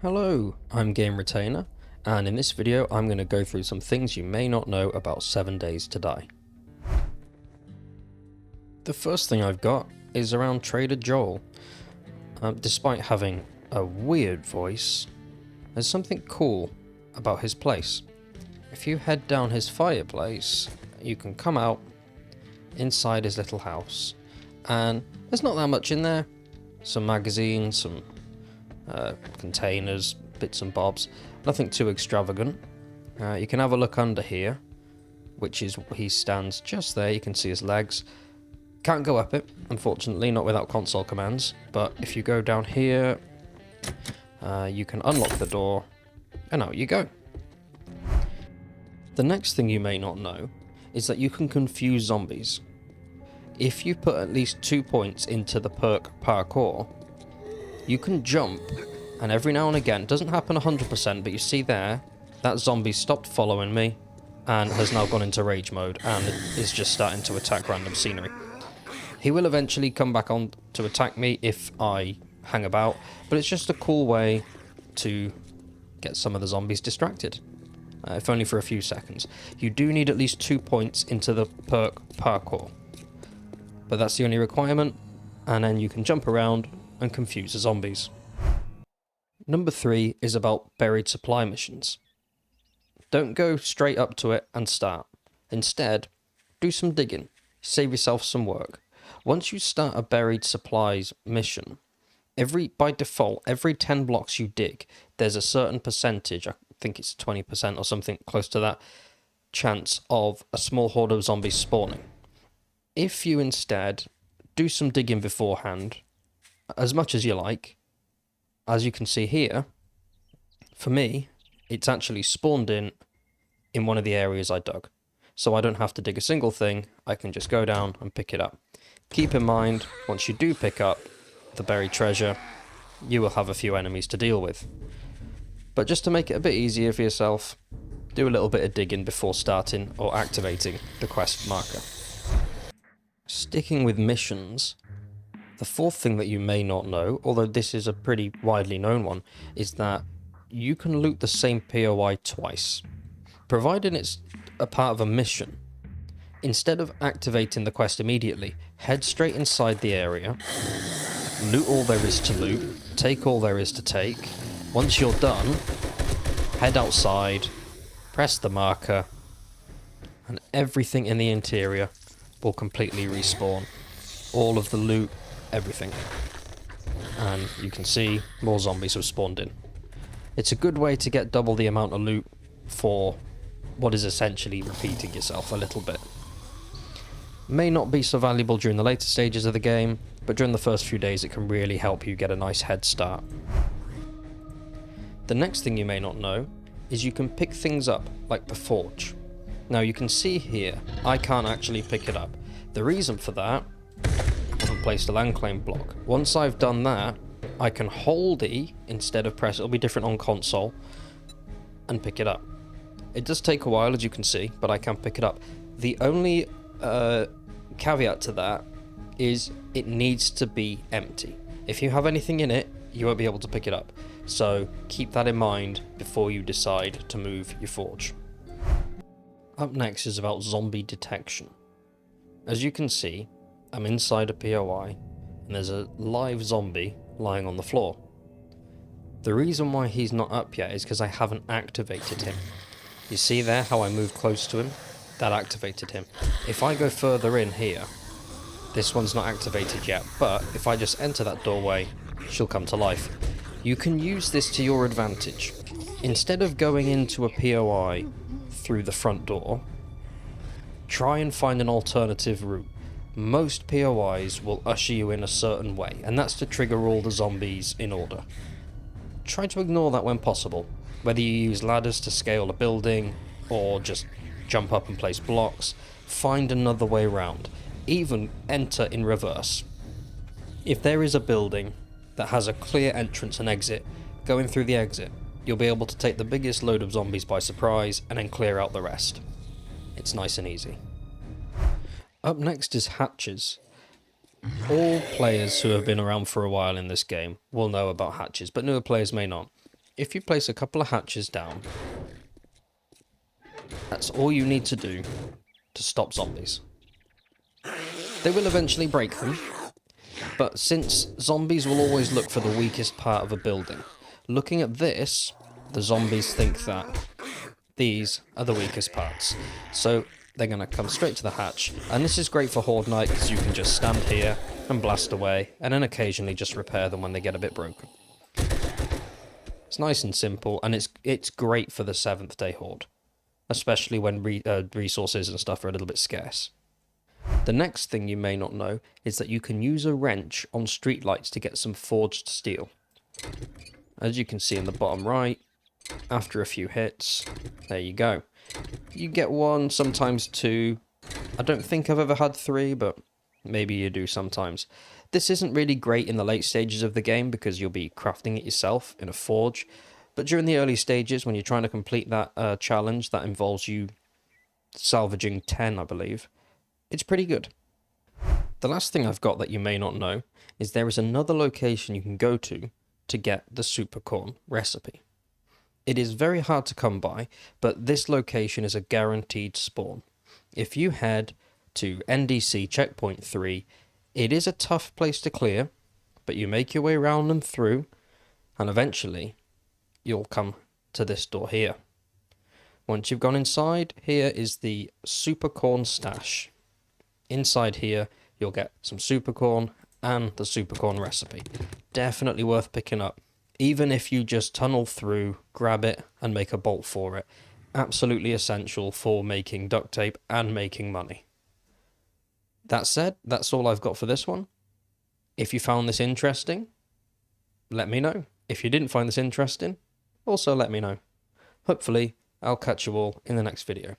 Hello, I'm Game Retainer, and in this video I'm going to go through some things you may not know about 7 Days to Die. The first thing I've got is around Trader Joel. Despite having a weird voice, there's something cool about his place. If you head down his fireplace, you can come out inside his little house, and there's not that much in there. Some magazines, some containers, bits and bobs, nothing too extravagant. You can have a look under here, which is he stands just there. You can see his legs. Can't go up it, unfortunately, not without console commands, but if you go down here, you can unlock the door, and out you go. The next thing you may not know is that you can confuse zombies. If you put at least 2 points into the perk parkour, you can jump, and every now and again, it doesn't happen 100%, but you see there, that zombie stopped following me and has now gone into rage mode and is just starting to attack random scenery. He will eventually come back on to attack me if I hang about, but it's just a cool way to get some of the zombies distracted, if only for a few seconds. You do need at least 2 points into the perk parkour, but that's the only requirement, and then you can jump around and confuse the zombies. Number 3 is about buried supply missions. Don't go straight up to it and start. Instead, do some digging. Save yourself some work. Once you start a buried supplies mission, by default, every 10 blocks you dig, there's a certain percentage, I think it's 20% or something close to that, chance of a small horde of zombies spawning. If you instead do some digging beforehand, as much as you like, as you can see here, for me, it's actually spawned in one of the areas I dug. So I don't have to dig a single thing, I can just go down and pick it up. Keep in mind, once you do pick up the buried treasure, you will have a few enemies to deal with. But just to make it a bit easier for yourself, do a little bit of digging before starting or activating the quest marker. Sticking with missions, the fourth thing that you may not know, although this is a pretty widely known one, is that you can loot the same POI twice, provided it's a part of a mission. Instead of activating the quest immediately, head straight inside the area, loot all there is to loot, take all there is to take. Once you're done, head outside, press the marker, and everything in the interior will completely respawn. All of the loot, everything. And you can see more zombies have spawned in. It's a good way to get double the amount of loot for what is essentially repeating yourself a little bit. May not be so valuable during the later stages of the game, but during the first few days it can really help you get a nice head start. The next thing you may not know is you can pick things up, like the forge. Now you can see here, I can't actually pick it up. The reason for that, I haven't placed a land claim block. Once I've done that, I can hold E instead of press, it'll be different on console, and pick it up. It does take a while, as you can see, but I can pick it up. The only caveat to that is it needs to be empty. If you have anything in it, you won't be able to pick it up. So keep that in mind before you decide to move your forge. Up next is about zombie detection. As you can see, I'm inside a POI, and there's a live zombie lying on the floor. The reason why he's not up yet is because I haven't activated him. You see there how I moved close to him? That activated him. If I go further in here, this one's not activated yet, but if I just enter that doorway, she'll come to life. You can use this to your advantage. Instead of going into a POI through the front door, try and find an alternative route. Most POIs will usher you in a certain way, and that's to trigger all the zombies in order. Try to ignore that when possible, whether you use ladders to scale a building, or just jump up and place blocks. Find another way round. Even enter in reverse. If there is a building that has a clear entrance and exit, going through the exit, you'll be able to take the biggest load of zombies by surprise and then clear out the rest. It's nice and easy. Up next is hatches. All players who have been around for a while in this game will know about hatches, but newer players may not. if you place a couple of hatches down, that's all you need to do to stop zombies. They will eventually break them, but since zombies will always look for the weakest part of a building, looking at this, the zombies think that these are the weakest parts. So they're going to come straight to the hatch, and this is great for Horde Night because you can just stand here and blast away, and then occasionally just repair them when they get a bit broken. It's nice and simple, and it's great for the 7th day Horde, especially when resources and stuff are a little bit scarce. The next thing you may not know is that you can use a wrench on Streetlights to get some forged steel. As you can see in the bottom right, after a few hits, there you go. You get 1, sometimes 2. I don't think I've ever had 3, but maybe you do sometimes. This isn't really great in the late stages of the game because you'll be crafting it yourself in a forge, but during the early stages when you're trying to complete that challenge that involves you salvaging 10, I believe, it's pretty good. The last thing I've got that you may not know is there is another location you can go to get the super corn recipe. It is very hard to come by, but this location is a guaranteed spawn. If you head to NDC checkpoint 3, it is a tough place to clear, but you make your way around and through, and eventually you'll come to this door here. Once you've gone inside, here is the super corn stash. Inside here, you'll get some super corn and the super corn recipe. Definitely worth picking up. Even if you just tunnel through, grab it, and make a bolt for it. Absolutely essential for making duct tape and making money. That said, that's all I've got for this one. If you found this interesting, let me know. If you didn't find this interesting, also let me know. Hopefully, I'll catch you all in the next video.